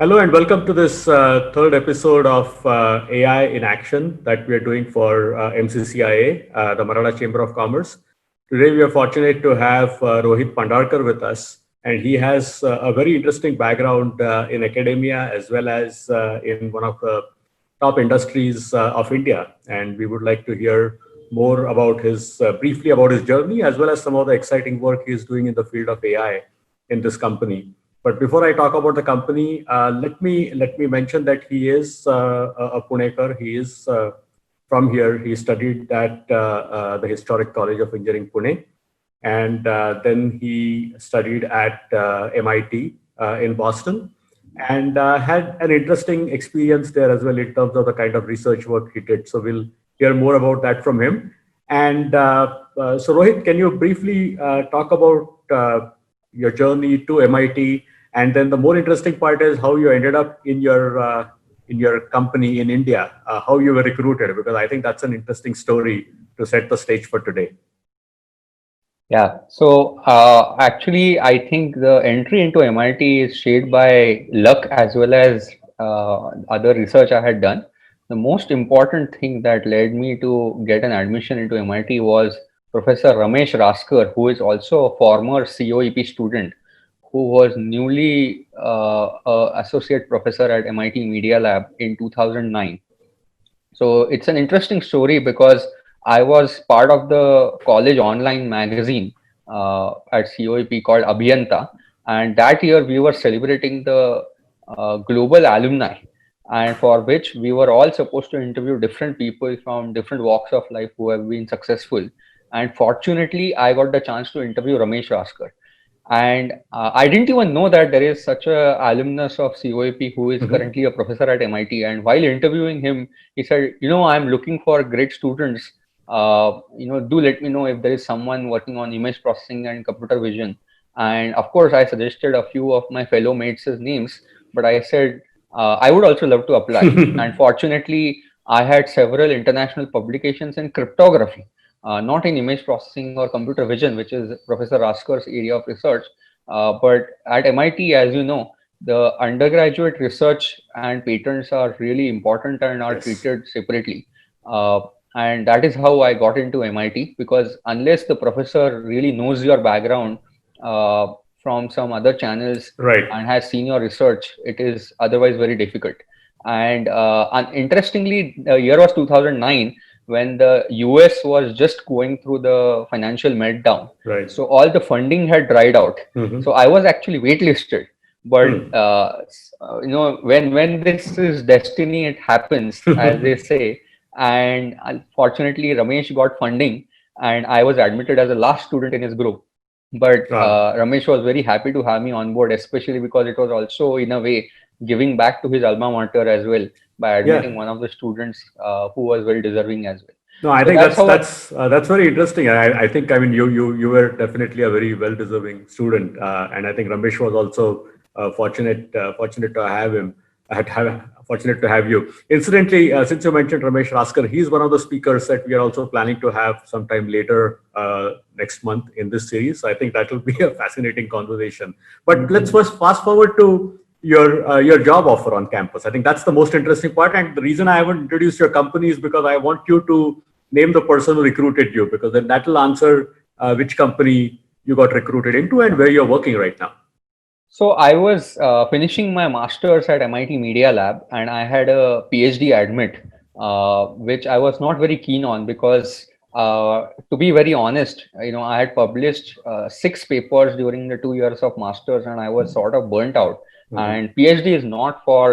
Hello and welcome to this third episode of AI in Action that we are doing for MCCIA, the Maratha Chamber of Commerce. Today we are fortunate to have Rohit Pandarkar with us, and he has a very interesting background in academia as well as in one of the top industries of India. And we would like to hear more about his briefly about his journey as well as some of the exciting work he is doing in the field of AI in this company. But before I talk about the company, let me mention that he is a Punekar. He is from here. He studied at the Historic College of Engineering, Pune, and then he studied at MIT in Boston, and had an interesting experience there as well in terms of the kind of research work he did. So we'll hear more about that from him. And so, Rohit, can you briefly talk about your journey to MIT, and then the more interesting part is how you ended up in your company in India, how you were recruited, because I think that's an interesting story to set the stage for today. Yeah, so actually, I think the entry into MIT is shaped by luck as well as other research I had done. The most important thing that led me to get an admission into MIT was Professor Ramesh Raskar, who is also a former COEP student who was newly associate professor at MIT Media Lab in 2009. So it's an interesting story because I was part of the college online magazine at COEP called Abhiyanta, and that year we were celebrating the global alumni, and for which we were all supposed to interview different people from different walks of life who have been successful. And fortunately, I got the chance to interview Ramesh Raskar. And I didn't even know that there is such a alumnus of COAP who is Mhm. currently a professor at MIT. And while interviewing him, he said, I'm looking for great students. Do let me know if there is someone working on image processing and computer vision. And of course, I suggested a few of my fellow mates' names, but I said I would also love to apply. And fortunately, I had several international publications in cryptography, not in image processing or computer vision, which is Professor Raskar's area of research. But at MIT, as you know, the undergraduate research and patents are really important and are Yes. treated separately. Uh, and that is how I got into MIT, because unless the professor really knows your background from some other channels Right. and has seen your research, it is otherwise very difficult. And interestingly, the year was 2009, when the US was just going through the financial meltdown. Right. So all the funding had dried out. Mhm. So I was actually waitlisted. But Hmm. when this is destiny, it happens, as they say. And unfortunately, Ramesh got funding, and I was admitted as a last student in his group. But Ah. Ramesh was very happy to have me on board, especially because it was also, in a way, giving back to his alma mater as well by Yeah. admitting one of the students who was very deserving as well. No, I So think that's that's how I, that's very interesting. I think I mean you were definitely a very well deserving student, and I think Ramesh was also fortunate to have him. Fortunate to have you. Incidentally, since you mentioned Ramesh Raskar, he's one of the speakers that we are also planning to have sometime later next month in this series. So I think that will be a fascinating conversation. But let's first fast forward to your job offer on campus. I think that's the most interesting part, and the reason I haven't introduced your company is because I want you to name the person who recruited you, because then that will answer which company you got recruited into and where you're working right now. so I was finishing my master's at MIT Media Lab, and I had a PhD admit, which I was not very keen on because, to be very honest, I had published 6 papers during the 2 years of master's, and I was sort of burnt out. Mhm. And PhD is not for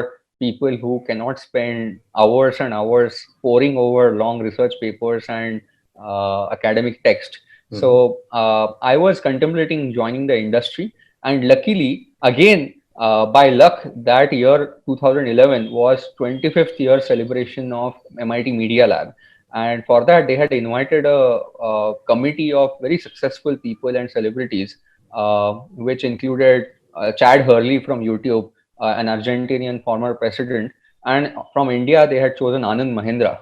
people who cannot spend hours and hours poring over long research papers and academic text. Mhm. So I was contemplating joining the industry, and luckily, again, by luck, that year 2011 was 25th year celebration of MIT Media Lab. And for that, they had invited a committee of very successful people and celebrities, which included Chad Hurley from YouTube, an Argentinian former president, and from India, they had chosen Anand Mahindra.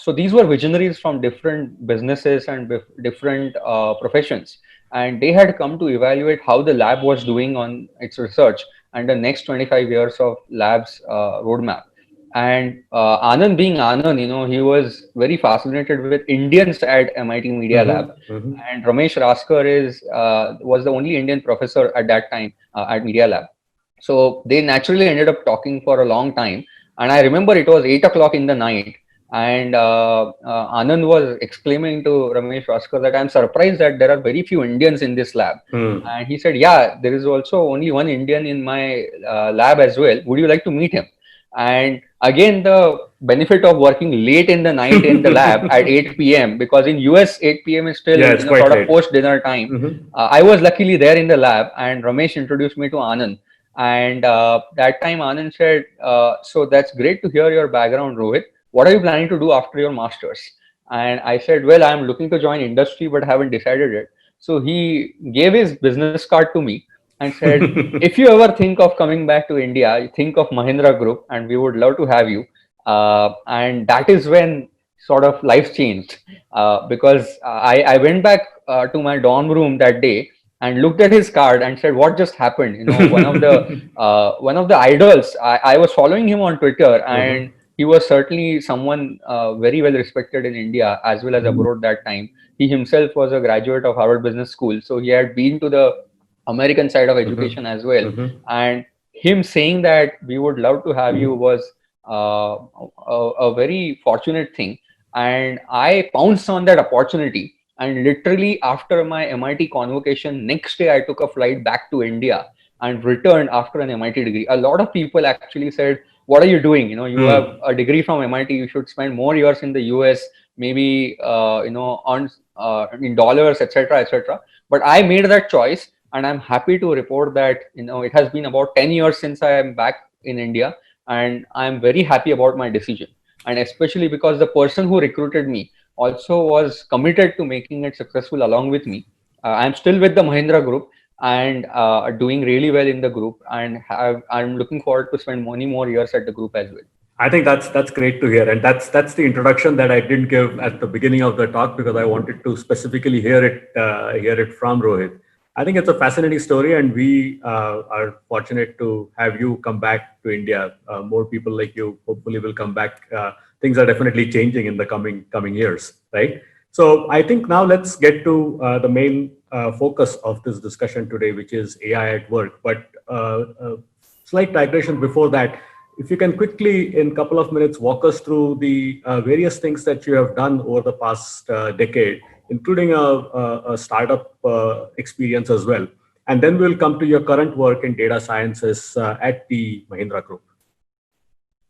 So these were visionaries from different businesses and different professions, and they had come to evaluate how the lab was doing on its research and the next 25 years of labs roadmap. And Anand being Anand, he was very fascinated with Indians at MIT Media Lab. And Ramesh Raskar was the only Indian professor at that time at Media Lab. So they naturally ended up talking for a long time. And I remember it was 8 o'clock in the night. And Anand was exclaiming to Ramesh Raskar that I'm surprised that there are very few Indians in this lab. And he said, yeah, there is also only one Indian in my lab as well. Would you like to meet him? And again, the benefit of working late in the night in the lab at 8 p.m. because in US 8 p.m. is still sort of post dinner time. I was luckily there in the lab, and Ramesh introduced me to Anand. And that time Anand said, so that's great to hear your background, Rohit. What are you planning to do after your master's? And I said, well, I'm looking to join industry, but haven't decided yet. So he gave his business card to me and said, if you ever think of coming back to India, think of Mahindra Group, and we would love to have you. And that is when sort of life changed, because I went back to my dorm room that day and looked at his card and said, what just happened? One of the idols, I was following him on Twitter, and he was certainly someone very well respected in India as well as abroad that time. He himself was a graduate of Harvard Business School, so he had been to the American side of education as well. And him saying that we would love to have you was a very fortunate thing. And I pounced on that opportunity. And literally after my MIT convocation, next day I took a flight back to India and returned after an MIT degree. A lot of people actually said, what are you doing? You have a degree from MIT. You should spend more years in the US, maybe, on in dollars, etc., etc. But I made that choice. And I'm happy to report that, it has been about 10 years since I am back in India, and I'm very happy about my decision. And especially because the person who recruited me also was committed to making it successful along with me. I'm still with the Mahindra Group and doing really well in the group, and I'm looking forward to spend many more years at the group as well. I think that's great to hear, and that's the introduction that I didn't give at the beginning of the talk because I wanted to specifically hear it from Rohit. I think it's a fascinating story, and we are fortunate to have you come back to India. More people like you hopefully will come back. Things are definitely changing in the coming years, right? So I think now let's get to the main focus of this discussion today, which is AI at work. But slight digression before that, if you can quickly, in a couple of minutes, walk us through the various things that you have done over the past decade, including a startup experience as well. And then we'll come to your current work in data sciences at the Mahindra Group.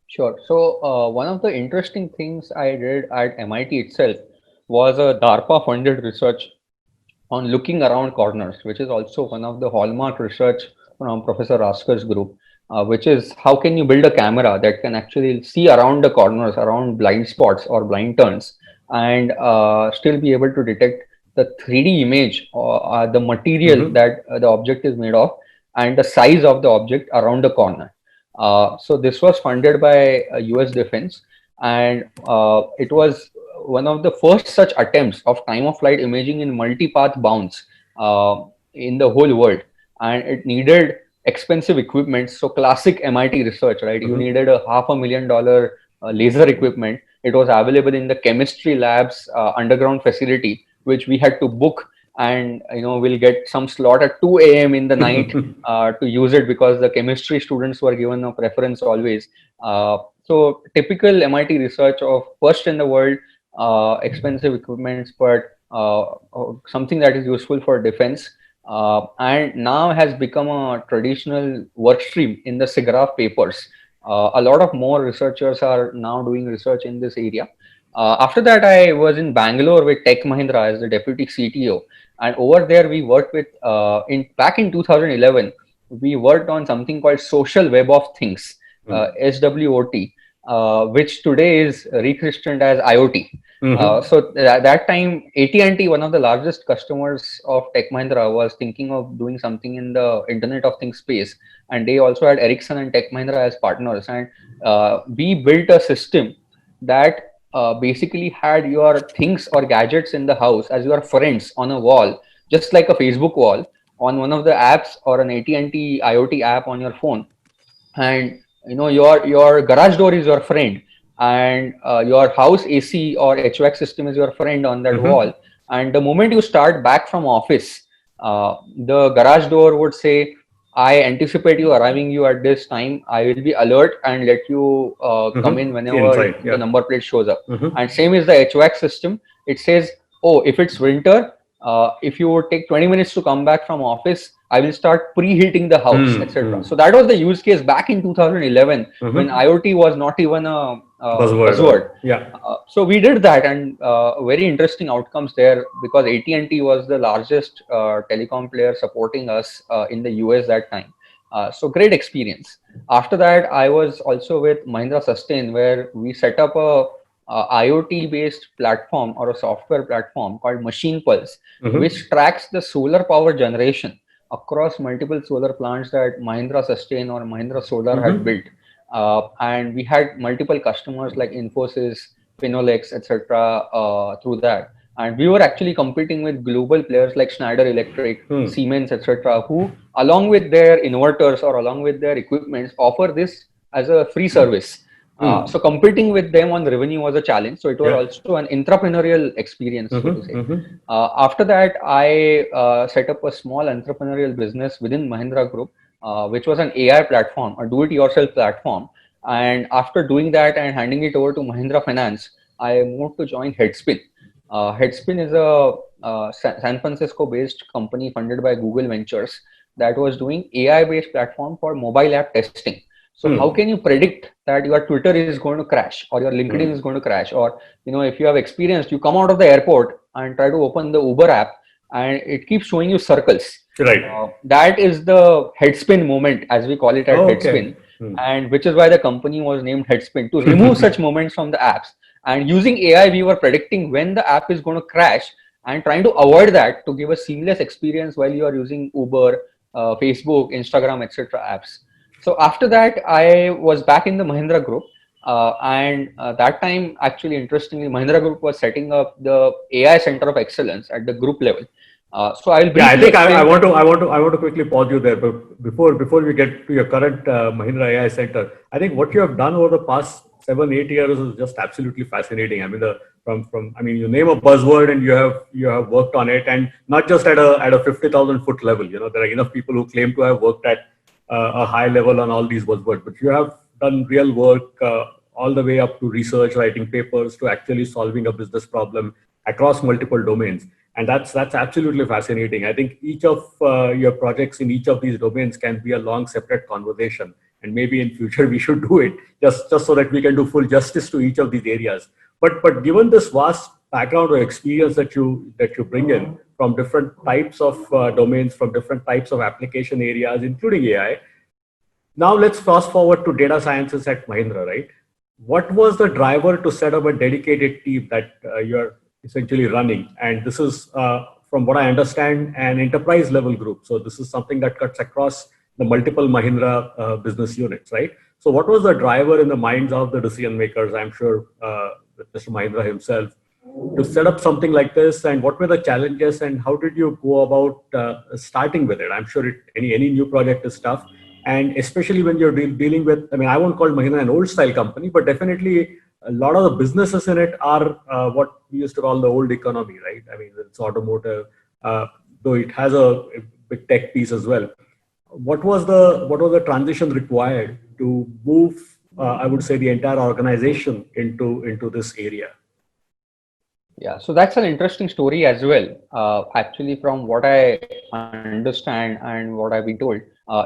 Sure. So one of the interesting things I did at MIT itself was a DARPA funded research on looking around corners, which is also one of the hallmark research from Professor Raskar's group, which is how can you build a camera that can actually see around the corners, around blind spots or blind turns, and still be able to detect the 3D image or the material that the object is made of and the size of the object around the corner. So this was funded by US Defense, and it was one of the first such attempts of time of flight imaging in multipath bounds in the whole world. And it needed expensive equipment. So classic MIT research, right? You needed a $500,000 laser equipment. It was available in the chemistry lab's underground facility, which we had to book, and we'll get some slot at 2 a.m. in the night to use it because the chemistry students were given a preference always. So typical MIT research of first in the world, expensive equipments, but something that is useful for defense. And now has become a traditional work stream in the SIGGRAPH papers. A lot of more researchers are now doing research in this area. After that, I was in Bangalore with Tech Mahindra as the deputy CTO. And over there, we worked with, back in 2011, we worked on something called Social Web of Things, SWOT, which today is rechristened as IoT. So at that time, AT&T, one of the largest customers of Tech Mahindra, was thinking of doing something in the Internet of Things space. And they also had Ericsson and Tech Mahindra as partners. And we built a system that basically had your things or gadgets in the house as your friends on a wall, just like a Facebook wall. on one of the apps or an AT&T IoT app on your phone, and your garage door is your friend, and your house AC or HVAC system is your friend on that wall. And the moment you start back from office, the garage door would say, I anticipate you arriving you at this time. I will be alert and let you come in whenever Inside, the number plate shows up. And same is the HVAC system. It says, oh, if it's winter, if you would take 20 minutes to come back from office, I will start preheating the house, etc. So that was the use case back in 2011 when IoT was not even a buzzword. Yeah. So we did that, and very interesting outcomes there, because AT&T was the largest telecom player supporting us in the US that time. So great experience. After that, I was also with Mahindra Sustain, where we set up a IoT based platform or a software platform called Machine Pulse, which tracks the solar power generation across multiple solar plants that Mahindra Sustain or Mahindra Solar had built. And we had multiple customers like Infosys, Finolex, etc. Through that. And we were actually competing with global players like Schneider Electric, Siemens, etc., who, along with their inverters or along with their equipments, offer this as a free service. So competing with them on revenue was a challenge. So it was also an entrepreneurial experience, so to say. After that, I set up a small entrepreneurial business within Mahindra Group, which was an AI platform, a do-it-yourself platform. And after doing that and handing it over to Mahindra Finance, I moved to join Headspin. Headspin is a San Francisco-based company funded by Google Ventures that was doing AI-based platform for mobile app testing. So how can you predict that your Twitter is going to crash or your LinkedIn is going to crash? Or, if you have experienced, you come out of the airport and try to open the Uber app and it keeps showing you circles. Right. That is the Headspin moment, as we call it at Headspin. And which is why the company was named Headspin, to remove such moments from the apps. And using AI, we were predicting when the app is going to crash and trying to avoid that to give a seamless experience while you are using Uber, Facebook, Instagram, etc. apps. So after that, I was back in the Mahindra Group. And that time, actually, interestingly, Mahindra Group was setting up the AI Center of Excellence at the group level. So I will. Yeah, I think I want to quickly pause you there, but before we get to your current Mahindra AI Center, I think what you have done over the past 7-8 years is just absolutely fascinating. I mean, you name a buzzword and you have worked on it, and not just at a 50,000 foot level. There are enough people who claim to have worked at a high level on all these buzzwords, but you have done real work all the way up to research, writing papers, to actually solving a business problem across multiple domains. And that's absolutely fascinating. I think each of your projects in each of these domains can be a long separate conversation. And maybe in future we should do it just so that we can do full justice to each of these areas. But given this vast background or experience that you bring in from different types of domains, from different types of application areas, including AI, now let's fast forward to data sciences at Mahindra, right? What was the driver to set up a dedicated team that you're essentially running? And this is, from what I understand, an enterprise level group. So this is something that cuts across the multiple Mahindra business units, right? So what was the driver in the minds of the decision makers, I'm sure Mr. Mahindra himself, to set up something like this? And what were the challenges, and how did you go about starting with it? I'm sure any new project is tough. And especially when you're dealing with, I won't call Mahindra an old style company, but definitely a lot of the businesses in it are what we used to call the old economy, right? It's automotive, though it has a big tech piece as well. What was the transition required to move, I would say, the entire organization into this area? Yeah, so that's an interesting story as well. Actually, from what I understand and what I've been told,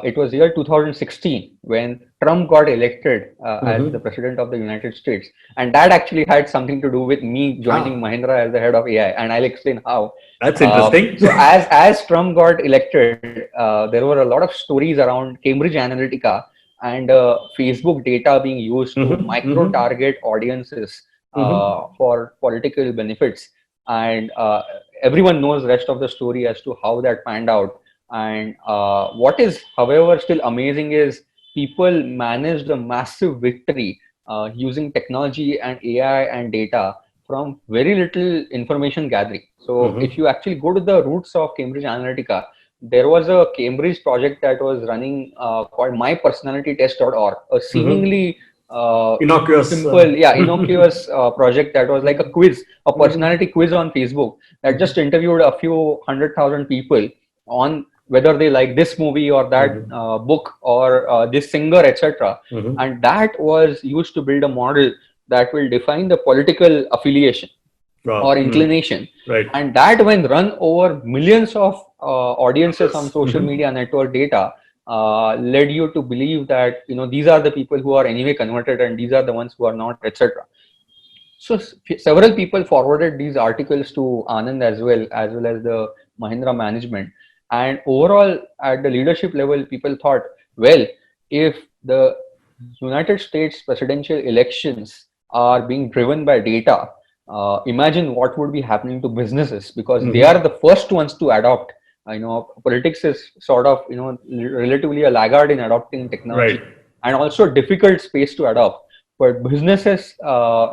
it was year 2016 when Trump got elected as the president of the United States. And that actually had something to do with me joining Mahindra as the head of AI. And I'll explain how. That's interesting. So as Trump got elected, there were a lot of stories around Cambridge Analytica and Facebook data being used to micro-target audiences for political benefits. And everyone knows the rest of the story as to how that panned out. And what is, however, still amazing is people managed a massive victory using technology and AI and data from very little information gathering. So if you actually go to the roots of Cambridge Analytica, there was a Cambridge project that was running called mypersonalitytest.org, a seemingly Innocuous. simple, innocuous project that was like a quiz, a personality quiz on Facebook that just interviewed a few 100,000 people on whether they like this movie or that book or this singer, etc. And that was used to build a model that will define the political affiliation or inclination. Right. And that, when run over millions of audiences on social media network data, led you to believe that these are the people who are anyway converted and these are the ones who are not, etc. So several people forwarded these articles to Anand as well as the Mahindra management. And overall, at the leadership level, people thought, well, if the United States presidential elections are being driven by data, imagine what would be happening to businesses, because they are the first ones to adopt. Politics is sort of relatively a laggard in adopting technology, and also a difficult space to adopt. But businesses,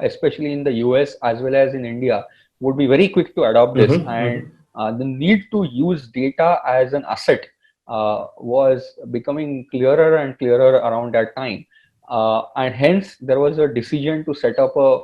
especially in the US as well as in India, would be very quick to adopt this. And the need to use data as an asset was becoming clearer and clearer around that time. And hence, there was a decision to set up a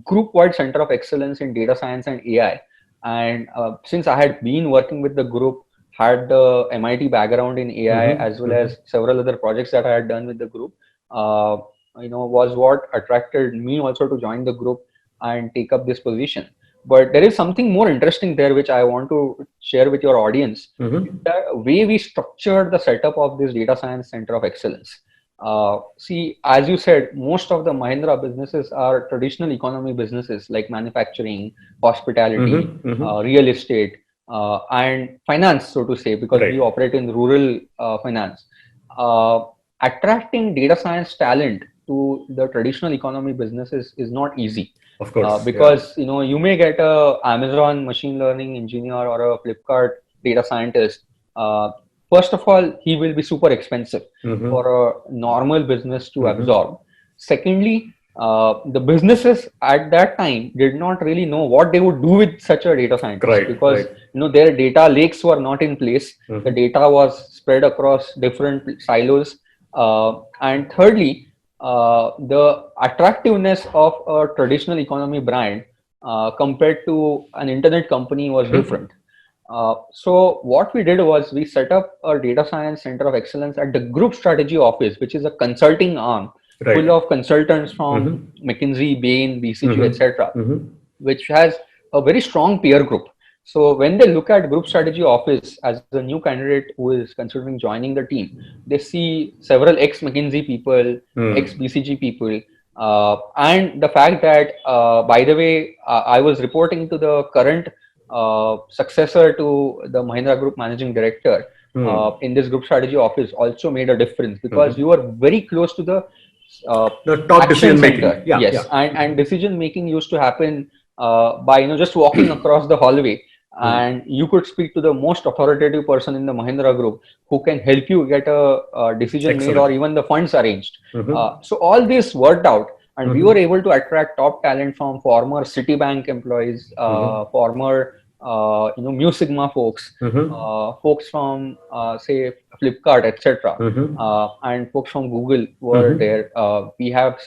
group-wide center of excellence in data science and AI. And since I had been working with the group, had the MIT background in AI as well as several other projects that I had done with the group, was what attracted me also to join the group and take up this position. But there is something more interesting there which I want to share with your audience. The way we structured the setup of this data science center of excellence. See, as you said, most of the Mahindra businesses are traditional economy businesses like manufacturing, hospitality, real estate, and finance, so to say, because we operate in rural finance. Attracting data science talent to the traditional economy businesses is not easy. Of course, because you may get a Amazon machine learning engineer or a Flipkart data scientist. First of all, he will be super expensive for a normal business to absorb. Secondly, the businesses at that time did not really know what they would do with such a data scientist, because their data lakes were not in place. The data was spread across different silos. And thirdly, the attractiveness of a traditional economy brand compared to an internet company was different. So what we did was we set up a data science center of excellence at the group strategy office, which is a consulting arm full of consultants from McKinsey, Bain, BCG, etc., which has a very strong peer group. So when they look at group strategy office as a new candidate who is considering joining the team, they see several ex-McKinsey people, ex-BCG people, and the fact that, by the way, I was reporting to the current successor to the Mahindra Group managing director in this group strategy office also made a difference, because you were very close to the top decision making. And decision making used to happen by just walking across the hallway. And you could speak to the most authoritative person in the Mahindra Group who can help you get a decision made or even the funds arranged. So all this worked out, and we were able to attract top talent from former Citibank employees, former Mu Sigma folks, folks from say Flipkart, etc., and folks from Google were there. We have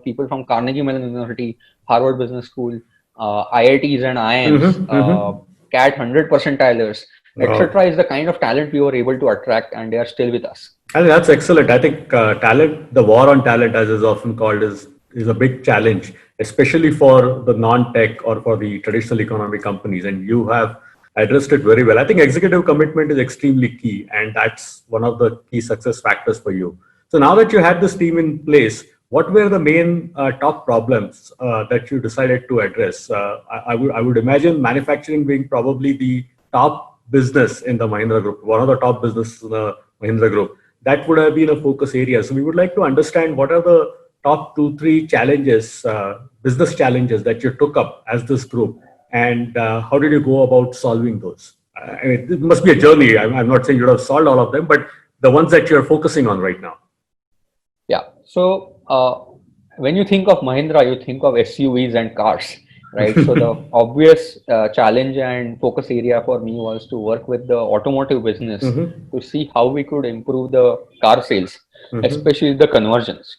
people from Carnegie Mellon University, Harvard Business School, IITs and IIMs, CAT 100 percentilers, etc. is the kind of talent we were able to attract, and they are still with us. I think that's excellent. I think talent, the war on talent, as is often called, is a big challenge, especially for the non-tech or for the traditional economy companies. And you have addressed it very well. I think executive commitment is extremely key, and that's one of the key success factors for you. So now that you had this team in place, what were the main top problems that you decided to address? I would imagine manufacturing being probably the top business in the Mahindra Group, one of the top businesses in the Mahindra Group. That would have been a focus area. So we would like to understand what are the top 2-3 challenges, business challenges that you took up as this group, and how did you go about solving those? I mean, it must be a journey. I'm not saying you would have solved all of them, but the ones that you're focusing on right now. Yeah. So when you think of Mahindra, you think of SUVs and cars. right? So the obvious challenge and focus area for me was to work with the automotive business to see how we could improve the car sales, especially the conversions.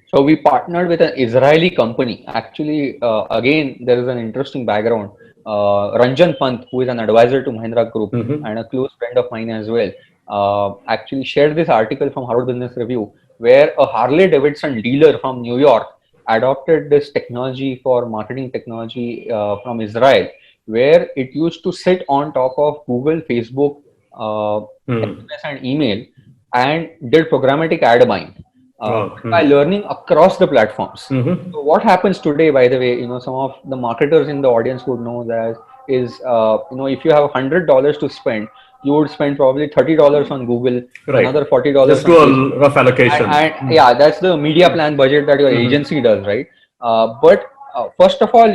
So we partnered with an Israeli company. Actually, again, there is an interesting background. Ranjan Pant, who is an advisor to Mahindra Group and a close friend of mine as well, actually shared this article from Harvard Business Review, where a Harley Davidson dealer from New York adopted this technology for marketing technology from Israel, where it used to sit on top of Google, Facebook, SMS, and email, and did programmatic ad buying. By learning across the platforms. So what happens today, by the way, some of the marketers in the audience would know that is, if you have $100 to spend, you would spend probably $30 on Google, another $40 just do a rough allocation. And yeah, that's the media plan budget that your agency does, right? But first of all,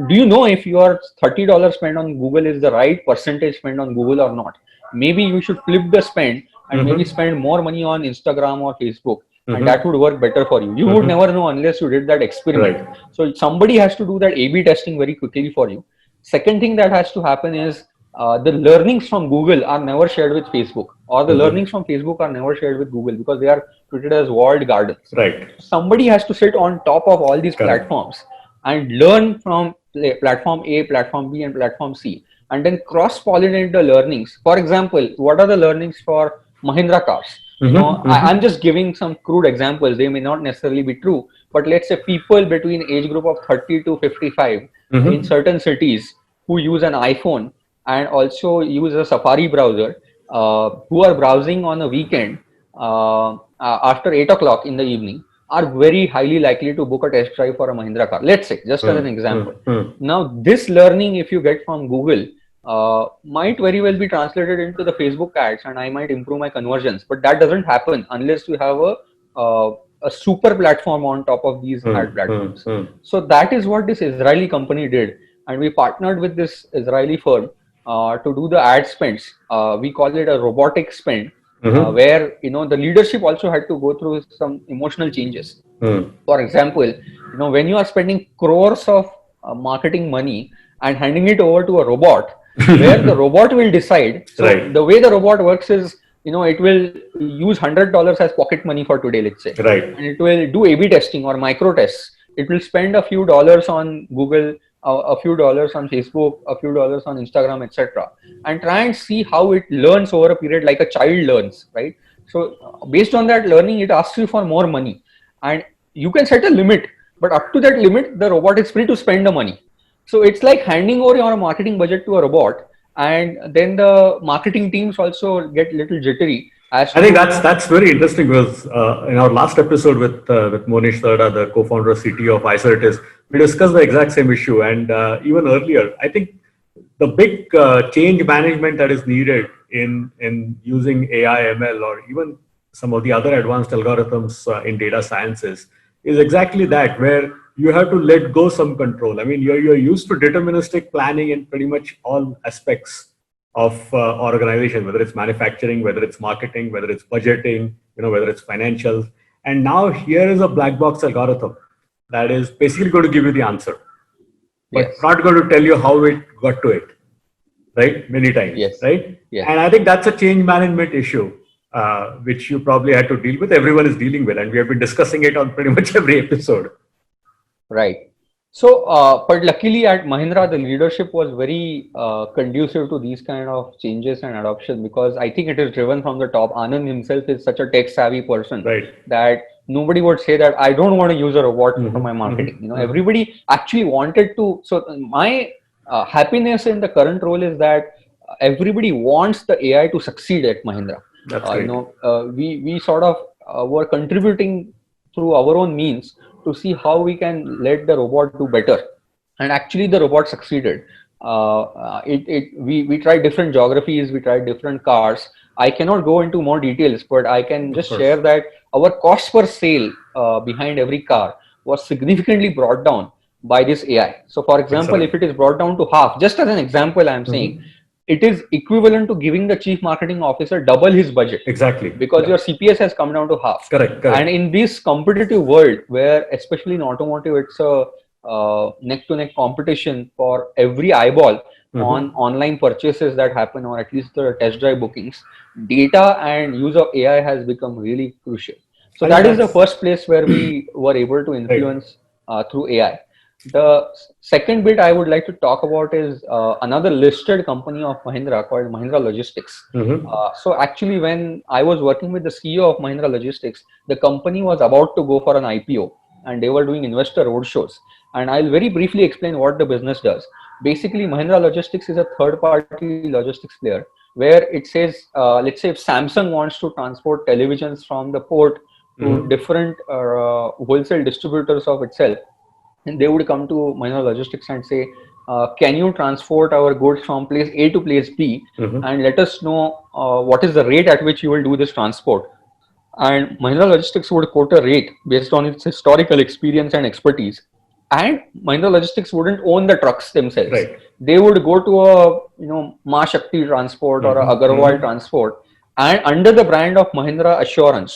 do you know if your $30 spent on Google is the right percentage spent on Google or not? Maybe you should flip the spend and maybe spend more money on Instagram or Facebook. And that would work better for you. You would never know unless you did that experiment. So somebody has to do that A/B testing very quickly for you. Second thing that has to happen is the learnings from Google are never shared with Facebook, or the learnings from Facebook are never shared with Google because they are treated as walled gardens. Right. Somebody has to sit on top of all these platforms and learn from platform A, platform B, and platform C, and then cross-pollinate the learnings. For example, what are the learnings for Mahindra cars? I'm just giving some crude examples. They may not necessarily be true, but let's say people between age group of 30 to 55 in certain cities who use an iPhone and also use a Safari browser, who are browsing on a weekend after 8 o'clock in the evening, are very highly likely to book a test drive for a Mahindra car. Let's say, just as an example. Now, this learning, if you get from Google, might very well be translated into the Facebook ads, and I might improve my conversions. But that doesn't happen unless you have a super platform on top of these ad platforms. So that is what this Israeli company did, and we partnered with this Israeli firm to do the ad spends. We call it a robotic spend, where the leadership also had to go through some emotional changes. For example, when you are spending crores of marketing money and handing it over to a robot, where the robot will decide. So the way the robot works is, it will use $100 as pocket money for today, let's say. And it will do A/B testing or micro tests. It will spend a few dollars on Google, a few dollars on Facebook, a few dollars on Instagram, etc., and try and see how it learns over a period like a child learns, right? So based on that learning, it asks you for more money, and you can set a limit, but up to that limit, the robot is free to spend the money. So it's like handing over your marketing budget to a robot, and then the marketing teams also get a little jittery. I think that's very interesting because in our last episode with Monish Sarda, the co-founder and CTO of Icertis, we discussed the exact same issue. And even earlier, I think the big change management that is needed in using AI, ML, or even some of the other advanced algorithms in data sciences is exactly that, where you have to let go some control. I mean, you're used to deterministic planning in pretty much all aspects of organization, whether it's manufacturing, whether it's marketing, whether it's budgeting, whether it's financials. And now here is a black box algorithm that is basically going to give you the answer, but not going to tell you how it got to it, right? Many times, right? And I think that's a change management issue, which you probably had to deal with. Everyone is dealing with, and we have been discussing it on pretty much every episode. Right. So, but luckily at Mahindra, the leadership was very conducive to these kind of changes and adoption, because I think it is driven from the top. Anand himself is such a tech savvy person that nobody would say that I don't want to use a robot for my marketing. Everybody actually wanted to. So my happiness in the current role is that everybody wants the AI to succeed at Mahindra. We sort of were contributing through our own means to see how we can let the robot do better, and actually the robot succeeded. We tried different geographies, we tried different cars. I cannot go into more details, but I can just share that our cost per sale behind every car was significantly brought down by this AI. So for example, if it is brought down to half, just as an example, I'm saying it is equivalent to giving the chief marketing officer double his budget. Exactly. Because your CPS has come down to half. Correct. And in this competitive world, where especially in automotive, it's a neck-to-neck competition for every eyeball Mhm. on online purchases that happen, or at least the test drive bookings, data and use of AI has become really crucial. So I think that is the that's first place where we were able to right. influence through AI. The second bit I would like to talk about is another listed company of Mahindra called Mahindra Logistics. Mhm. So actually, when I was working with the CEO of Mahindra Logistics, the company was about to go for an IPO and they were doing investor roadshows. And I'll very briefly explain what the business does. Basically, Mahindra Logistics is a third-party logistics player where it says, let's say, if Samsung wants to transport televisions from the port to Mhm. different wholesale distributors of itself, and they would come to Mahindra Logistics and say, can you transport our goods from place A to place B Mhm. and let us know what is the rate at which you will do this transport. And Mahindra Logistics would quote a rate based on its historical experience and expertise. And Mahindra Logistics wouldn't own the trucks themselves. Right. They would go to a Ma Shakti Transport or a Mhm. Agarwal Mhm. Transport, and under the brand of Mahindra Assurance,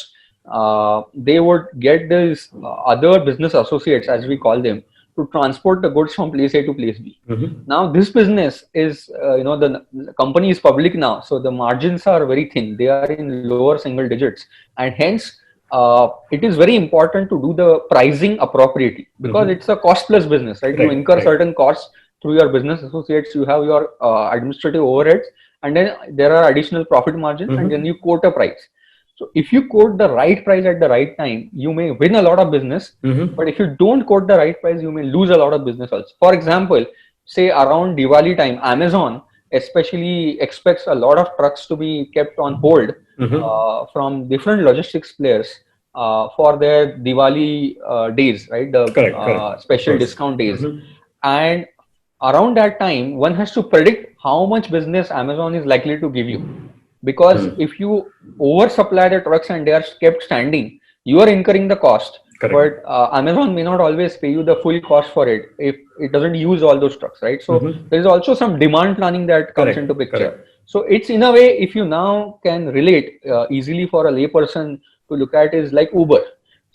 they would get these other business associates, as we call them, to transport the goods from place A to place B. Mhm. Now this business is, the company is public now, so the margins are very thin. They are in lower single digits, and hence it is very important to do the pricing appropriately because Mhm. it's a cost plus business, right? You Right. incur Right. certain costs through your business associates. You have your administrative overheads, and then there are additional profit margins, and then Mhm. you quote a price. So if you quote the right price at the right time, you may win a lot of business. Mhm. But if you don't quote the right price, you may lose a lot of business also. For example, say around Diwali time, Amazon especially expects a lot of trucks to be kept on hold Mhm. from different logistics players for their Diwali days, right? The Correct. Correct. Of special course. discount days. Mhm. And around that time, one has to predict how much business Amazon is likely to give you. Because Mhm. if you oversupply the trucks and they are kept standing, you are incurring the cost. Correct. But Amazon may not always pay you the full cost for it if it doesn't use all those trucks, right? So Mhm. there is also some demand planning that comes into Correct. picture. Correct. So it's in a way, if you now can relate easily for a layperson to look at, is like Uber.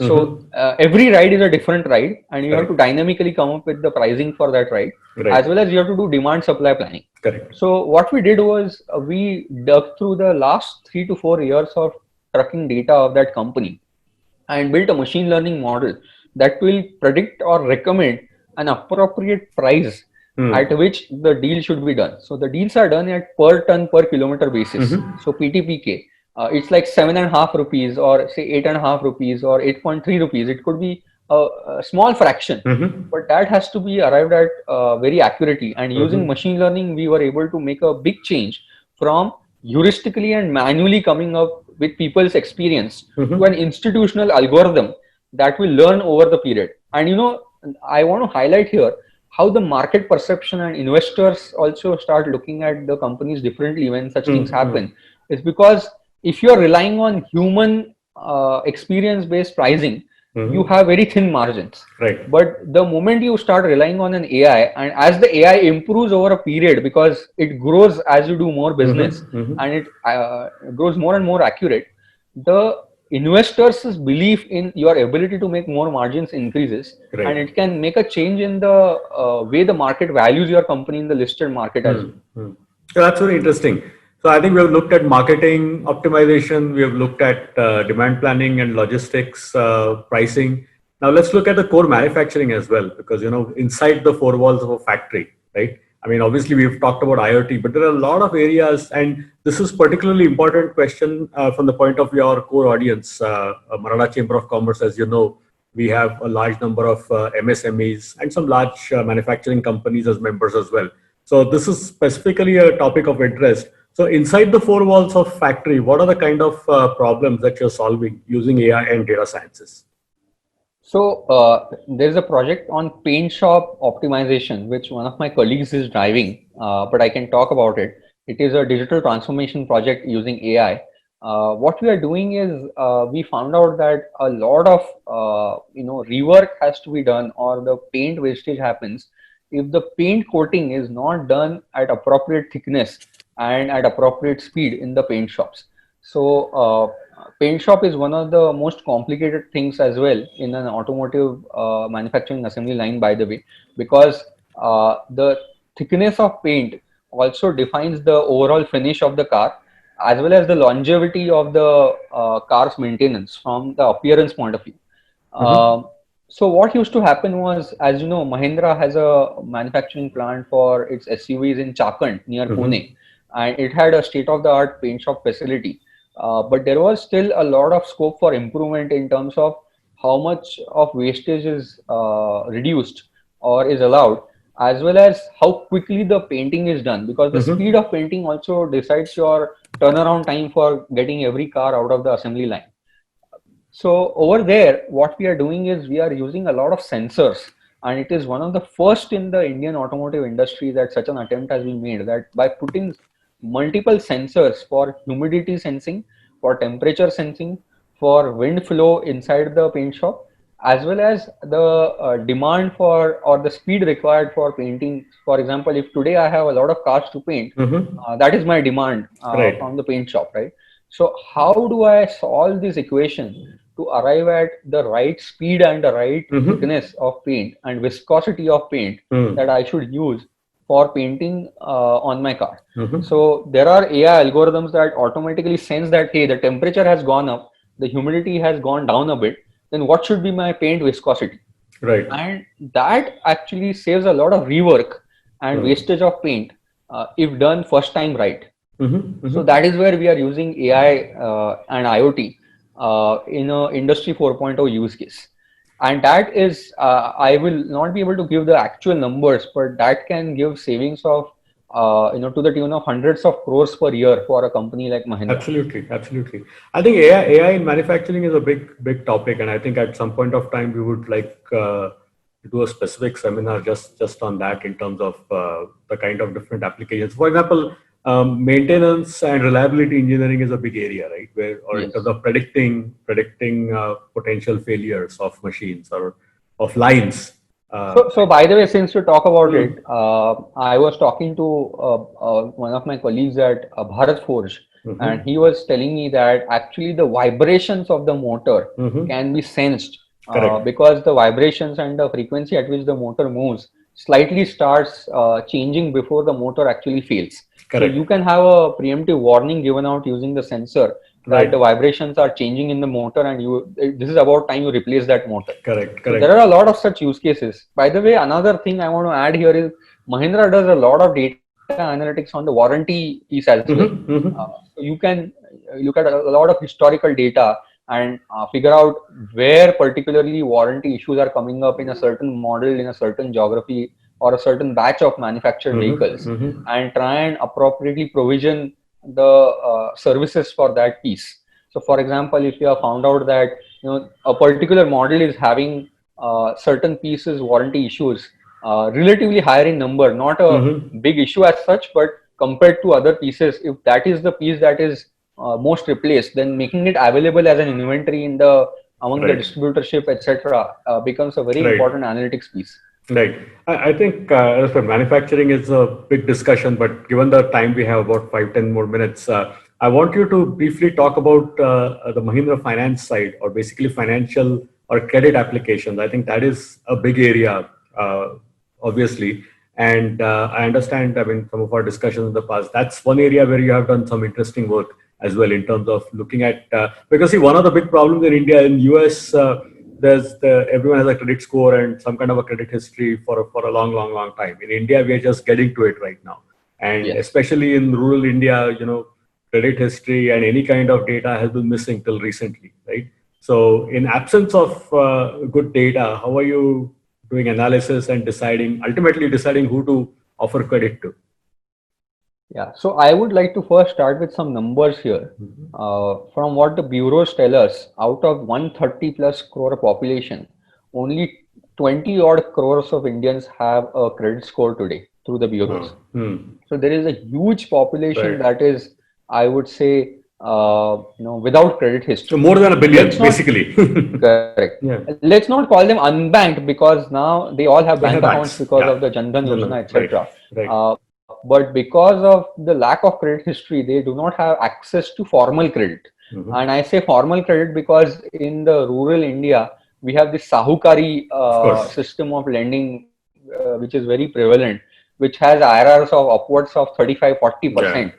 So Mhm. every ride is a different ride, and you have to Correct. dynamically come up with the pricing for that ride, as Right. well as you have to do demand supply planning. Correct. So what we did was we dug through the last 3 to 4 years of trucking data of that company and built a machine learning model that will predict or recommend an appropriate price at Hmm. which the deal should be done. So the deals are done at per ton per kilometer basis. Mhm. So PTPK, it's like 7.5 rupees, or say 8.5 rupees, or 8.3 rupees. It could be a small fraction, Mhm. but that has to be arrived at very accurately. And using Mhm. machine learning, we were able to make a big change from heuristically and manually coming up with people's experience to an Mhm. institutional algorithm that will learn over the period. And I want to highlight here how the market perception and investors also start looking at the companies differently when such things Mhm. happen. It's because if you're relying on human experience based pricing, you Mhm. have very thin margins. Right. But the moment you start relying on an AI, and as the AI improves over a period, because it grows as you do more business Mhm. Mhm. and it grows more and more accurate, the investors' belief in your ability to make more margins increases, and Right. it can make a change in the way the market values your company in the listed market as well. Hmm. So that's very interesting. So I think we have looked at marketing optimization, we have looked at demand planning and logistics, pricing. Now let's look at the core manufacturing as well, because inside the four walls of a factory, right? I mean, obviously we've talked about IoT, but there are a lot of areas, and this is particularly important question from the point of your core audience, Maratha Chamber of Commerce. As you know, we have a large number of MSMEs and some large manufacturing companies as members as well. So this is specifically a topic of interest. So inside the four walls of factory, what are the kind of problems that you're solving using AI and data sciences? So there's a project on paint shop optimization, which one of my colleagues is driving, but I can talk about it. It is a digital transformation project using AI. What we are doing is we found out that a lot of rework has to be done, or the paint wastage happens if the paint coating is not done at appropriate thickness and at appropriate speed in the paint shops. So paint shop is one of the most complicated things as well in an automotive manufacturing assembly line, by the way, because the thickness of paint also defines the overall finish of the car, as well as the longevity of the car's maintenance from the appearance point of view. Mm-hmm. So what used to happen was, as you know, Mahindra has a manufacturing plant for its SUVs in Chakan near Mm-hmm. Pune, and it had a state-of-the-art paint shop facility. But there was still a lot of scope for improvement in terms of how much of wastage is reduced or is allowed, as well as how quickly the painting is done, because the Mm-hmm. speed of painting also decides your turnaround time for getting every car out of the assembly line. So over there, what we are doing is we are using a lot of sensors, and it is one of the first in the Indian automotive industry that such an attempt has been made, that by putting multiple sensors for humidity sensing, for temperature sensing, for wind flow inside the paint shop, as well as the demand for or the speed required for painting. For example, if today I have a lot of cars to paint, Mm-hmm. that is my demand Right. from the paint shop, right? So how do I solve this equation to arrive at the right speed and the right Mm-hmm. thickness of paint and viscosity of paint that Mm-hmm. I should use for painting on my car? Mm-hmm. So there are AI algorithms that automatically sense that, hey, the temperature has gone up, the humidity has gone down a bit, then what should be my paint viscosity? Right. And that actually saves a lot of rework and Mm-hmm. wastage of paint if done first time right. Mm-hmm. So Mm-hmm. that is where we are using AI and IoT in a Industry 4.0 use case. And that is, I will not be able to give the actual numbers, but that can give savings of, to the tune of hundreds of crores per year for a company like Mahindra. Absolutely, absolutely. I think AI in manufacturing is a big topic, and I think at some point of time we would like do a specific seminar just on that in terms of the kind of different applications. For example, maintenance and reliability engineering is a big area, right? Where or in terms Yes. of predicting potential failures of machines or of lines. So by the way, since you talk about it, Mm, I was talking to one of my colleagues at Bharat Forge, and mhm, he was telling me that actually the vibrations of the motor mhm. can be sensed Correct, because the vibrations and the frequency at which the motor moves slightly starts changing before the motor actually fails. So you correct. can have a preemptive warning given out using the sensor that the Right, vibrations are changing in the motor, and this is about time you replace that motor. correct, So there correct. are a lot of such use cases. By the way, another thing I want to add here is Mahindra does a lot of data analytics on the warranty piece as well. Mhm, So mhm. you can look at a lot of historical data and figure out where particularly warranty issues are coming up in a certain model, in a certain geography, or a certain batch of manufactured Mm-hmm, vehicles, mm-hmm, and try and appropriately provision the services for that piece. So, for example, if you have found out that a particular model is having certain pieces warranty issues relatively higher in number, not a mm-hmm. big issue as such, but compared to other pieces, if that is the piece that is most replaced, then making it available as an inventory in the among the Right, distributorship, etc., becomes a very right, important analytics piece. right. I think as for manufacturing is a big discussion, but given the time we have about 5-10 more minutes, I want you to briefly talk about the Mahindra finance side or basically financial or credit applications. I think that is a big area, obviously. And I understand, I mean, some of our discussions in the past, that's one area where you have done some interesting work as well in terms of looking at, because see, one of the big problems in India, in US, everyone has a credit score and some kind of a credit history for a long time. In India, we are just getting to it right now, and Yes. especially in rural India, credit history and any kind of data has been missing till recently, right? So, in absence of good data, how are you doing analysis and ultimately deciding who to offer credit to? Yeah, so I would like to first start with some numbers here. Mhm. From what the bureaus tell us, out of 130 plus crore population, only 20 odd crores of Indians have a credit score today through the bureaus. Hmm. So there is a huge population Right. that is, I would say, without credit So history. more than a billion, Let's not basically. correct. Yeah. Let's not call them unbanked because now they all have They bank have accounts banks. because of Yeah. the Jan Dhan Yojana, Right. etc. Right. But because of the lack of credit history, they do not have access to formal credit. And I say formal credit because in the rural India, we have this Sahukari system of lending, which is very prevalent, which has IRRs of upwards of 35-40%,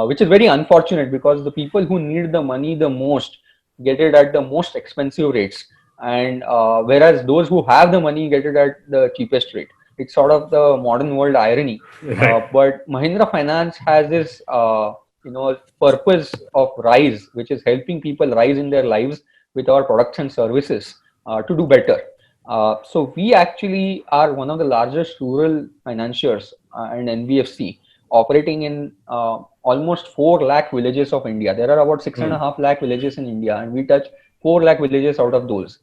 which is very unfortunate because the people who need the money the most get it at the most expensive rates. And whereas those who have the money get it at the cheapest rate. It's sort of the modern world irony. But Mahindra Finance has this purpose of rise, which is helping people rise in their lives with our products and services to do better. So we actually are one of the largest rural financiers and NBFC operating in almost 4 lakh villages of India. There are about 6.5 lakh villages in India, and we touch 4 lakh villages out of those.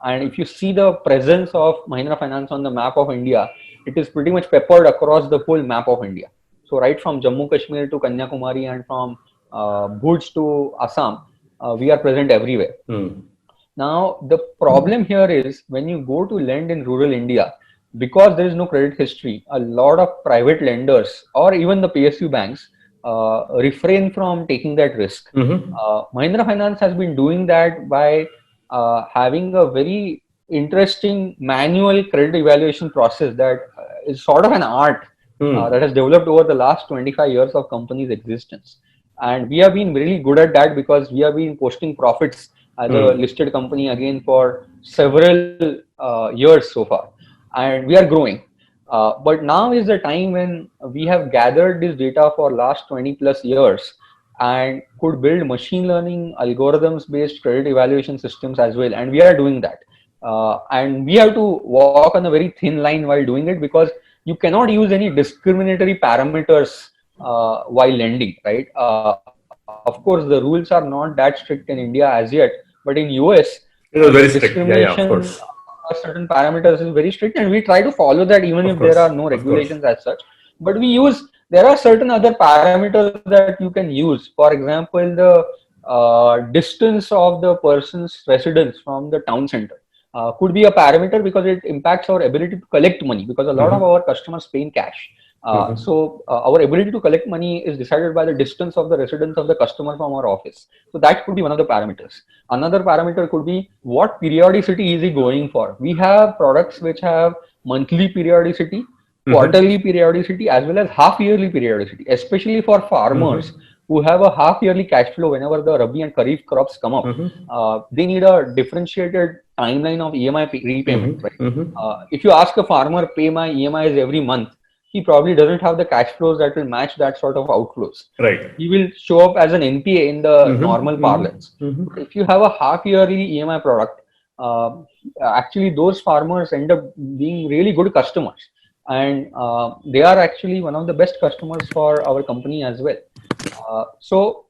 And if you see the presence of Mahindra Finance on the map of India, it is pretty much peppered across the whole map of India. So right from Jammu Kashmir to Kanyakumari and from Bhuj to Assam, we are present everywhere. Now, the problem here is when you go to lend in rural India, because there is no credit history, a lot of private lenders or even the PSU banks refrain from taking that risk. Mahindra Finance has been doing that by having a very interesting manual credit evaluation process that is sort of an art that has developed over the last 25 years of company's existence. And we have been really good at that because we have been posting profits as a listed company again for several years so far. And we are growing. But now is the time when we have gathered this data for last 20 plus years and could build machine learning algorithms based credit evaluation systems as well. And we are doing that. And we have to walk on a very thin line while doing it because you cannot use any discriminatory parameters while lending, right? Of course, the rules are not that strict in India as yet, but in US, it is very strict. Discrimination of course. Certain parameters is very strict, and we try to follow that even if there are no regulations as such. But there are certain other parameters that you can use. For example, the distance of the person's residence from the town center could be a parameter because it impacts our ability to collect money because a lot of our customers pay in cash. So our ability to collect money is decided by the distance of the residence of the customer from our office. So that could be one of the parameters. Another parameter could be what periodicity is he going for. We have products which have monthly periodicity, quarterly periodicity, as well as half-yearly periodicity, especially for farmers who have a half-yearly cash flow whenever the Rabi and Kharif crops come up. They need a differentiated timeline of EMI repayment. Right? If you ask a farmer, pay my EMIs every month, he probably doesn't have the cash flows that will match that sort of outflows. Right. He will show up as an NPA in the normal parlance. If you have a half-yearly EMI product, actually those farmers end up being really good customers. And they are actually one of the best customers for our company as well. So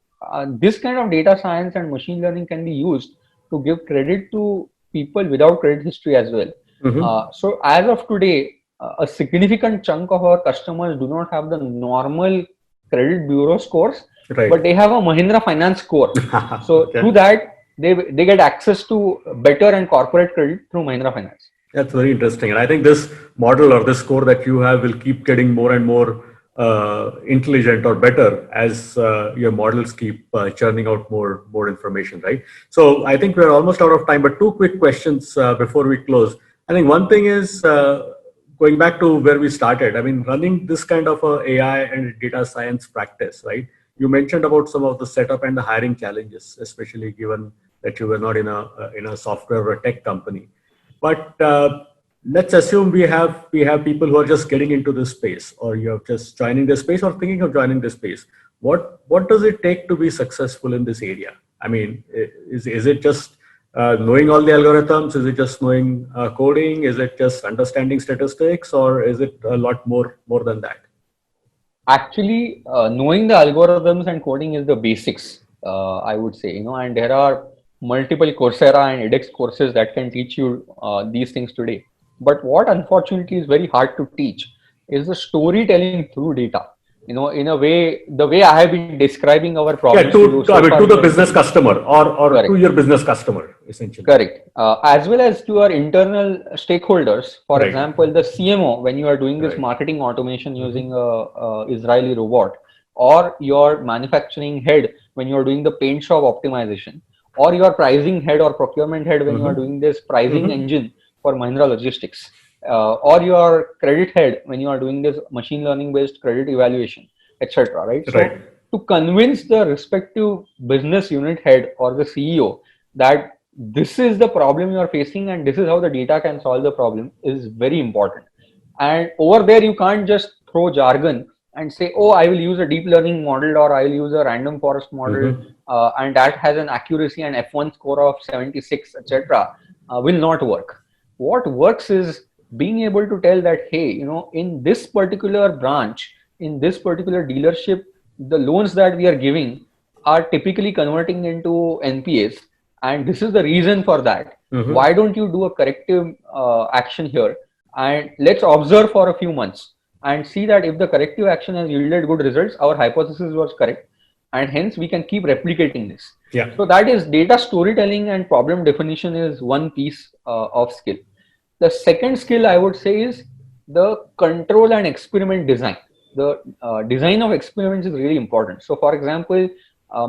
this kind of data science and machine learning can be used to give credit to people without credit history as well. So as of today, a significant chunk of our customers do not have the normal credit bureau scores, but they have a Mahindra Finance score. So through that, they get access to better and corporate credit through Mahindra Finance. That's very interesting. And I think this model or this score that you have will keep getting more and more intelligent or better as your models keep churning out more information, right? So I think we're almost out of time, but 2 quick questions before we close. I think one thing is, going back to where we started, I mean, running this kind of a AI and data science practice, right? You mentioned about some of the setup and the hiring challenges, especially given that you were not in a software or a tech company. But let's assume we have people who are just getting into this space, or you're just joining this space or thinking of joining this space. What does it take to be successful in this area? I mean, is it just knowing all the algorithms? Is it just knowing coding? Is it just understanding statistics, or is it a lot more than that? Actually, knowing the algorithms and coding is the basics, I would say, and there are multiple Coursera and edX courses that can teach you these things today. But what unfortunately is very hard to teach is the storytelling through data. In a way, the way I have been describing our problems to the business customer or to your business customer, essentially. Correct. As well as to our internal stakeholders. For example, the CMO, when you are doing this marketing automation using a Israeli robot, or your manufacturing head, when you are doing the paint shop optimization, or your pricing head or procurement head when you are doing this pricing engine for Mahindra Logistics, or your credit head when you are doing this machine learning based credit evaluation, etc. Right? So to convince the respective business unit head or the CEO that this is the problem you are facing and this is how the data can solve the problem is very important. And over there, you can't just throw jargon and say, oh, I will use a deep learning model or I will use a random forest model and that has an accuracy and F1 score of 76, etc. Will not work. What works is being able to tell that, hey, in this particular branch, in this particular dealership, the loans that we are giving are typically converting into NPAs. And this is the reason for that. Why don't you do a corrective action here? And let's observe for a few months and see that if the corrective action has yielded good results, our hypothesis was correct. And hence we can keep replicating this. Yeah. So that is data storytelling and problem definition is one piece of skill. The second skill I would say is the control and experiment design. The design of experiments is really important. So for example,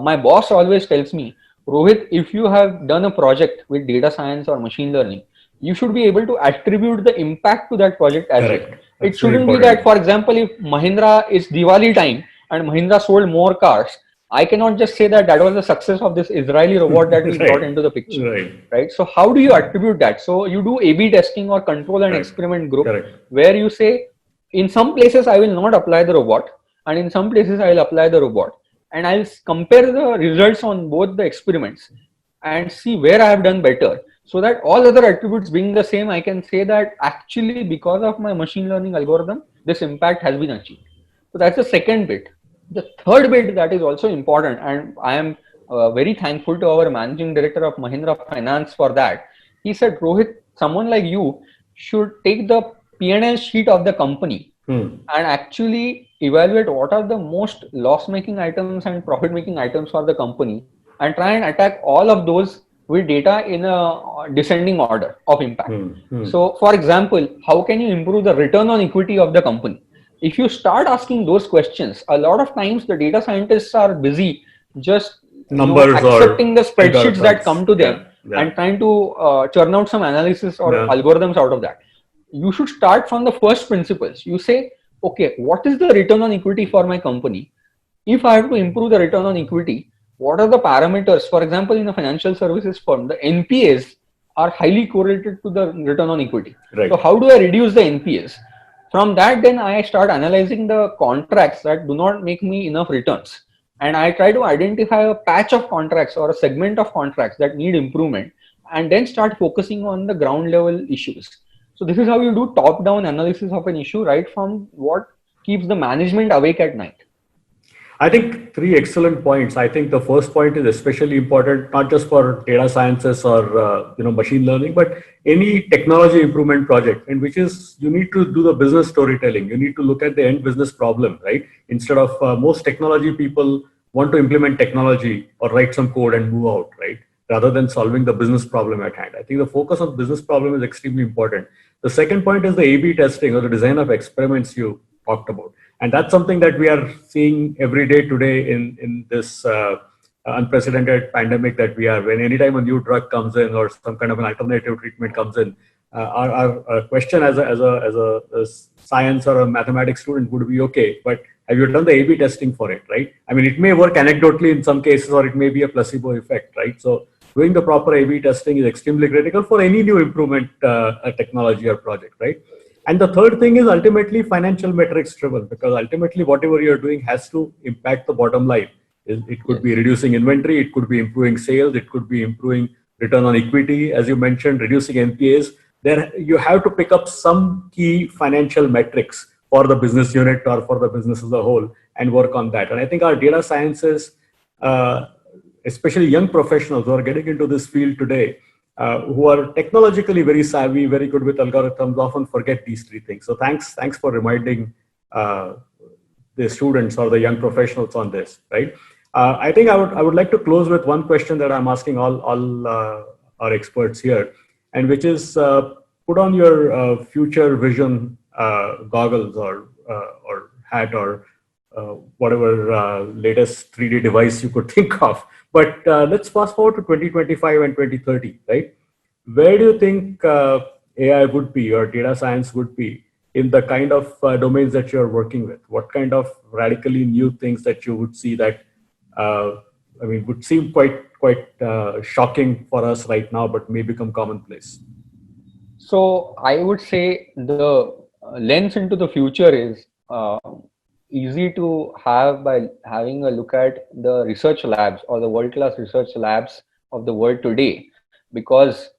my boss always tells me, Rohit, if you have done a project with data science or machine learning, you should be able to attribute the impact to that project as well. It shouldn't be that, for example, if Mahindra is Diwali time and Mahindra sold more cars, I cannot just say that that was the success of this Israeli robot that we brought into the picture. Right. So how do you attribute that? So you do A/B testing or control and experiment group where you say, in some places I will not apply the robot and in some places I will apply the robot. And I'll compare the results on both the experiments and see where I have done better. So that all other attributes being the same, I can say that actually because of my machine learning algorithm, this impact has been achieved. So that's the second bit. The third bit that is also important, and I am very thankful to our managing director of Mahindra Finance for that. He said, Rohit, someone like you should take the P&L sheet of the company and actually evaluate what are the most loss-making items and profit-making items for the company and try and attack all of those with data in a descending order of impact. So, for example, how can you improve the return on equity of the company? If you start asking those questions, a lot of times the data scientists are busy just accepting the spreadsheets that come to them and trying to churn out some analysis or algorithms out of that. You should start from the first principles. You say, okay, what is the return on equity for my company? If I have to improve the return on equity, what are the parameters? For example, in a financial services firm, the NPAs are highly correlated to the return on equity. So how do I reduce the NPAs? From that, then I start analyzing the contracts that do not make me enough returns. And I try to identify a patch of contracts or a segment of contracts that need improvement and then start focusing on the ground level issues. So this is how you do top-down analysis of an issue, right from what keeps the management awake at night. I think three excellent points. I think the first point is especially important, not just for data sciences or machine learning, but any technology improvement project, in which is you need to do the business storytelling. You need to look at the end business problem, right? Instead of most technology people want to implement technology or write some code and move out, right? Rather than solving the business problem at hand. I think the focus on business problem is extremely important. The second point is the A/B testing or the design of experiments you talked about. And that's something that we are seeing every day today in this unprecedented pandemic that we are. When anytime a new drug comes in or some kind of an alternative treatment comes in, our question as a science or a mathematics student would be, okay, but have you done the A/B testing for it, right? I mean, it may work anecdotally in some cases, or it may be a placebo effect, right? So doing the proper A/B testing is extremely critical for any new improvement technology or project, right? And the third thing is ultimately financial metrics driven, because ultimately whatever you're doing has to impact the bottom line. It could be reducing inventory, it could be improving sales, it could be improving return on equity, as you mentioned, reducing NPAs. There you have to pick up some key financial metrics for the business unit or for the business as a whole and work on that. And I think our data sciences, especially young professionals who are getting into this field today, who are technologically very savvy, very good with algorithms, often forget these three things. So thanks for reminding the students or the young professionals on this, right? I think I would like to close with one question that I'm asking all our experts here, and which is put on your future vision goggles or hat, or whatever latest 3D device you could think of. But let's fast forward to 2025 and 2030, right? Where do you think AI would be or data science would be in the kind of domains that you're working with? What kind of radically new things that you would see that, would seem quite shocking for us right now, but may become commonplace? So I would say the lens into the future is easy to have by having a look at the research labs or the world-class research labs of the world today, because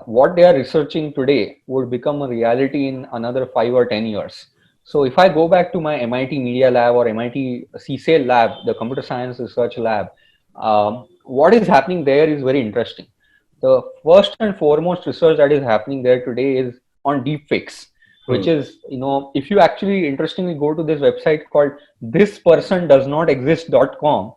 what they are researching today would become a reality in another 5 or 10 years. So if I go back to my MIT Media Lab or MIT CSAIL lab, the Computer Science Research Lab, what is happening there is very interesting. The first and foremost research that is happening there today is on deepfakes, which is, if you actually interestingly go to this website called thispersondoesnotexist.com,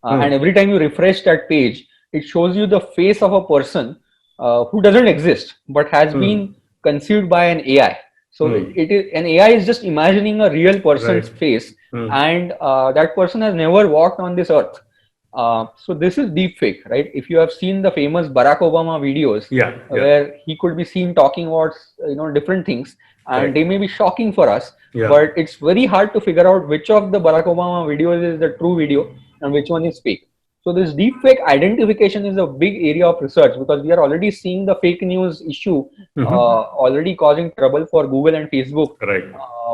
and every time you refresh that page, it shows you the face of a person who doesn't exist but has been conceived by an AI. So it is an AI is just imagining a real person's face, and that person has never walked on this earth. So this is deepfake, right? If you have seen the famous Barack Obama videos, where he could be seen talking about different things, and they may be shocking for us, but it's very hard to figure out which of the Barack Obama videos is the true video and which one is fake. So this deepfake identification is a big area of research, because we are already seeing the fake news issue already causing trouble for Google and Facebook,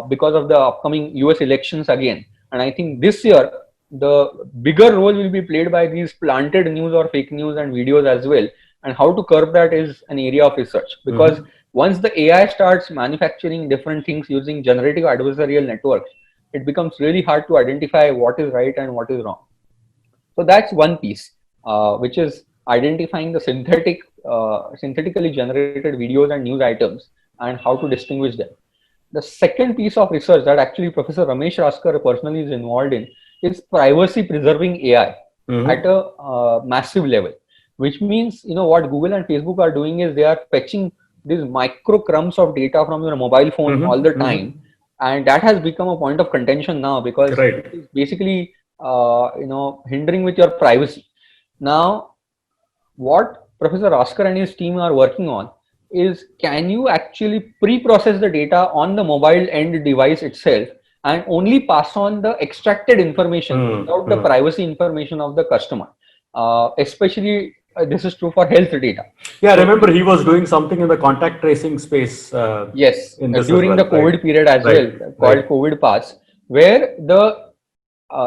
because of the upcoming US elections again. And I think this year, the bigger role will be played by these planted news or fake news and videos as well. And how to curb that is an area of research, because once the AI starts manufacturing different things using generative adversarial networks, it becomes really hard to identify what is right and what is wrong. So that's one piece, which is identifying the synthetically generated videos and news items and how to distinguish them. The second piece of research that actually Professor Ramesh Raskar personally is involved in is privacy preserving AI at a massive level, which means, what Google and Facebook are doing is they are fetching these micro crumbs of data from your mobile phone all the time. And that has become a point of contention now, because it's basically, hindering with your privacy. Now, what Professor Raskar and his team are working on is, can you actually pre-process the data on the mobile end device itself and only pass on the extracted information without the privacy information of the customer. Especially this is true for health data. Yeah, I remember he was doing something in the contact tracing space. Yes, during the COVID period as well, called COVID Pass, where the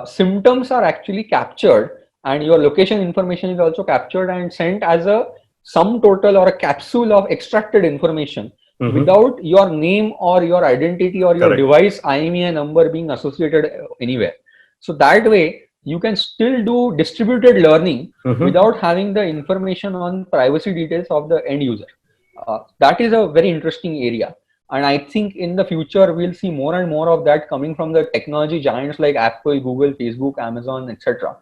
symptoms are actually captured and your location information is also captured and sent as a sum total or a capsule of extracted information. Without your name or your identity or your device IMEI number being associated anywhere. So that way you can still do distributed learning without having the information on privacy details of the end user. That is a very interesting area. And I think in the future, we'll see more and more of that coming from the technology giants like Apple, Google, Facebook, Amazon, etc.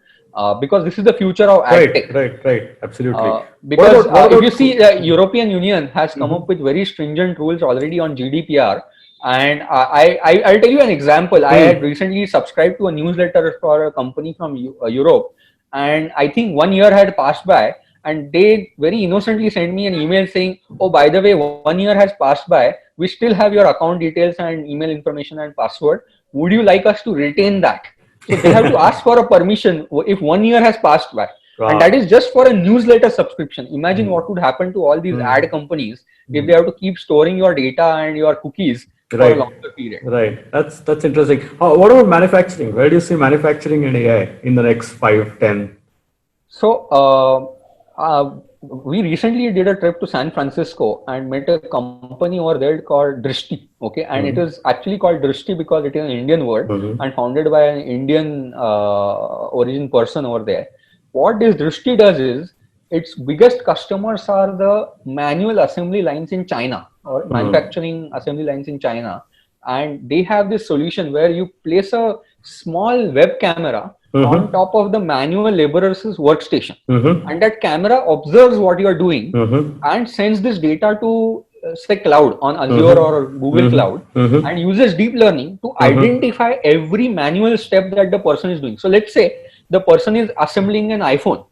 Because this is the future of ad tech. Right, absolutely. Because if you see, the European Union has come up with very stringent rules already on GDPR. And I'll tell you an example. I had recently subscribed to a newsletter for a company from Europe. And I think 1 year had passed by. And they very innocently sent me an email saying, oh, by the way, 1 year has passed by. We still have your account details and email information and password. Would you like us to retain that? So they have to ask for a permission if 1 year has passed by. Wow. And that is just for a newsletter subscription. Imagine what would happen to all these ad companies if they have to keep storing your data and your cookies for a longer period. Right. That's interesting. What about manufacturing? Where do you see manufacturing and AI in the next 5, 10? So we recently did a trip to San Francisco and met a company over there called Drishti. Okay, and it is actually called Drishti because it is an Indian word and founded by an Indian origin person over there. What this Drishti does is, its biggest customers are the manual assembly lines in China or manufacturing assembly lines in China, and they have this solution where you place a small web camera on top of the manual laborer's workstation, and that camera observes what you are doing and sends this data to say cloud on Azure or Google Cloud and uses deep learning to identify every manual step that the person is doing. So let's say the person is assembling an iPhone.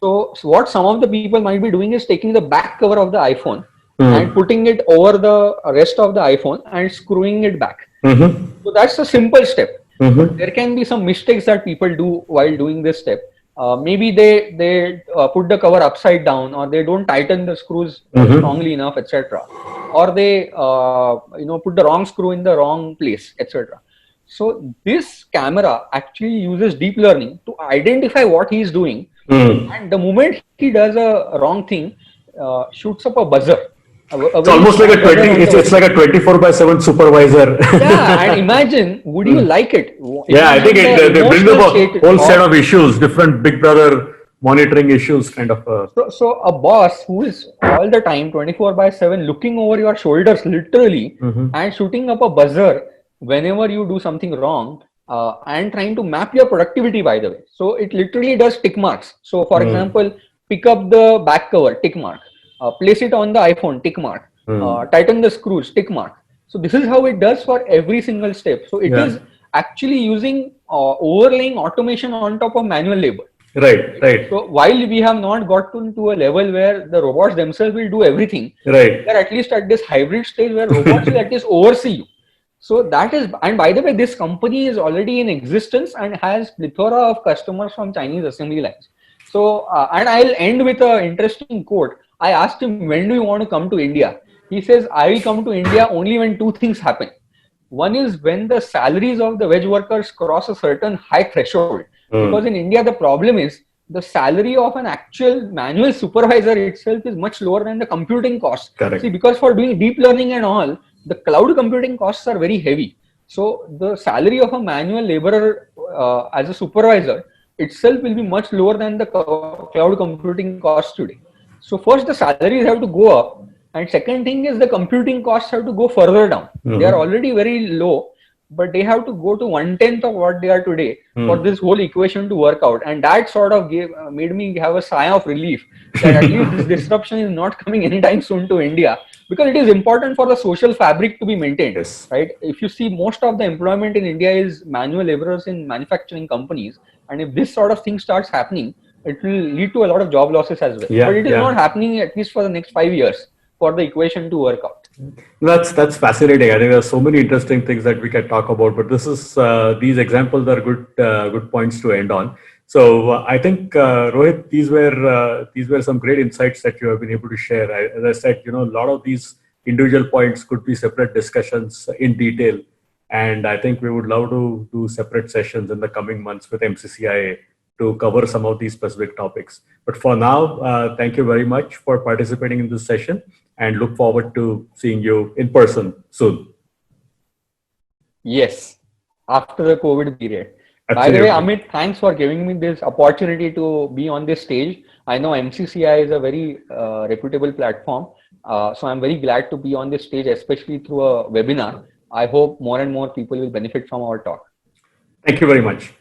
So what some of the people might be doing is taking the back cover of the iPhone and putting it over the rest of the iPhone and screwing it back. So that's a simple step. But there can be some mistakes that people do while doing this step. Maybe they put the cover upside down, or they don't tighten the screws strongly enough, etc. Or they put the wrong screw in the wrong place, etc. So this camera actually uses deep learning to identify what he is doing, and the moment he does a wrong thing, shoots up a buzzer. It's almost like it's like a 24/7 supervisor. Yeah, and imagine, would you like it? Yeah, I think they bring up a whole set of issues, different Big Brother monitoring issues, kind of. So a boss who is all the time 24/7 looking over your shoulders, literally, and shooting up a buzzer whenever you do something wrong, and trying to map your productivity, by the way. So it literally does tick marks. So for example, pick up the back cover, tick mark. Place it on the iPhone, tick mark. Tighten the screws, tick mark. So this is how it does for every single step. So it is actually using overlaying automation on top of manual labor. Right. So while we have not gotten to a level where the robots themselves will do everything, right, they're at least at this hybrid stage where robots will at least oversee you. So that is, and by the way, this company is already in existence and has plethora of customers from Chinese assembly lines. So, and I'll end with an interesting quote. I asked him, when do you want to come to India? He says, I will come to India only when two things happen. One is when the salaries of the veg workers cross a certain high threshold. Because in India, the problem is the salary of an actual manual supervisor itself is much lower than the computing costs. Correct. See, because for doing deep learning and all, the cloud computing costs are very heavy. So the salary of a manual laborer as a supervisor itself will be much lower than the cloud computing costs today. So first the salaries have to go up, and second thing is the computing costs have to go further down. They are already very low, but they have to go to 1/10 of what they are today for this whole equation to work out. And that sort of made me have a sigh of relief that at least this disruption is not coming anytime soon to India, because it is important for the social fabric to be maintained. Yes. Right? If you see, most of the employment in India is manual laborers in manufacturing companies, and if this sort of thing starts happening, it will lead to a lot of job losses as well. But it is not happening, at least for the next 5 years, for the equation to work out. That's fascinating. I think there are so many interesting things that we can talk about, but this is these examples are good points to end on. So I think Rohit, these were some great insights that you have been able to share. As I said, a lot of these individual points could be separate discussions in detail, and I think we would love to do separate sessions in the coming months with MCCIA to cover some of these specific topics. But for now, thank you very much for participating in this session, and look forward to seeing you in person soon. Yes, after the COVID period. Absolutely. By the way, Amit, thanks for giving me this opportunity to be on this stage. I know MCCI is a very reputable platform. So I'm very glad to be on this stage, especially through a webinar. I hope more and more people will benefit from our talk. Thank you very much.